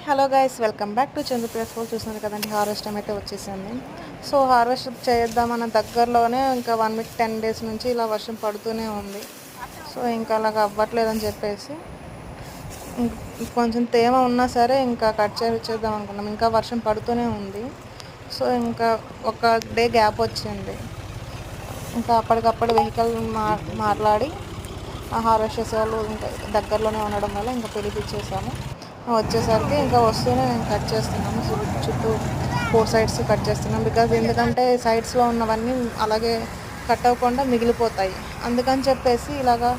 Hello guys, welcome back to Chandu plus four. చూస్తున్నారు కదండి, harvest time అయితే వచ్చేసింది. సో హార్వెస్ట్ చేద్దామన్న దగ్గరలోనే ఇంకా 1 వీక్ 10 డేస్ నుంచి ఇలా వర్షం పడుతూనే ఉంది. సో ఇంకా అలాగ అవ్వట్లేదని చెప్పేసి కొంచెం తేమ ఉన్నా సరే ఇంకా కట్ చేద్దాం అనుకున్నాం. ఇంకా వర్షం పడుతూనే ఉంది. సో ఇంకా ఒక డే గ్యాప్ వచ్చింది. ఇంకా అప్పటికప్పుడు వెహికల్ మాట్లాడి హార్వెస్ట్ చేసే వాళ్ళు ఇంకా దగ్గరలోనే ఉండడం వల్ల ఇంకా పిలిపించేసాము. వచ్చేసరికి ఇంకా వస్తూనే నేను కట్ చేస్తున్నాము. చుట్టూ 4 సైడ్స్ కట్ చేస్తున్నాం. ఎందుకంటే సైడ్స్లో ఉన్నవన్నీ అలాగే కట్ అవ్వకుండా మిగిలిపోతాయి. అందుకని చెప్పేసి ఇలాగా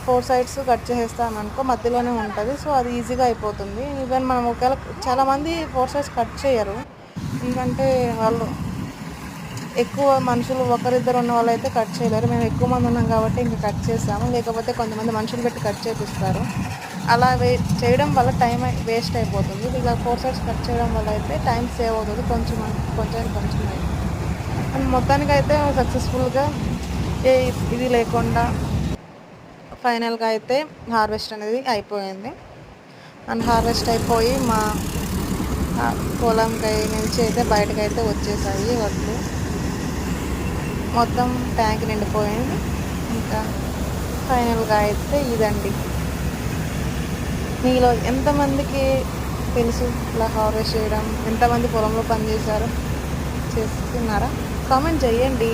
4 సైడ్స్ కట్ చేసేస్తాను అనుకో, మధ్యలోనే ఉంటుంది. సో అది ఈజీగా అయిపోతుంది. ఈవెన్ మనం ఒకవేళ చాలామంది 4 సైడ్స్ కట్ చేయరు, ఎందుకంటే వాళ్ళు ఎక్కువ మనుషులు ఒకరిద్దరు ఉన్న వాళ్ళు అయితే కట్ చేయలేరు. మేము ఎక్కువ మంది ఉన్నాం కాబట్టి ఇంకా కట్ చేసాము. లేకపోతే కొంతమంది మనుషులు పెట్టి కట్ చేపిస్తారు. అలా చేయడం వల్ల టైం వేస్ట్ అయిపోతుంది. ఇలా 4 సైడ్స్ కట్ చేయడం వల్ల అయితే టైం సేవ్ అవుతుంది. కొంచెం అండ్ మొత్తానికి అయితే సక్సెస్ఫుల్గా ఇది లేకుండా ఫైనల్గా అయితే హార్వెస్ట్ అనేది అయిపోయింది. అండ్ హార్వెస్ట్ అయిపోయి మా పొలంకై నుంచి అయితే బయటకైతే వచ్చేసాయి వడ్లు. మొత్తం ట్యాంక్ నిండిపోయింది. ఇంకా ఫైనల్గా అయితే ఇదండి. మీలో ఎంతమందికి తెలుసు ఇలా హార్వెస్ట్ చేయడం? ఎంతమంది పొలంలో పనిచేశారు, చేస్తున్నారా? కామెంట్ చేయండి.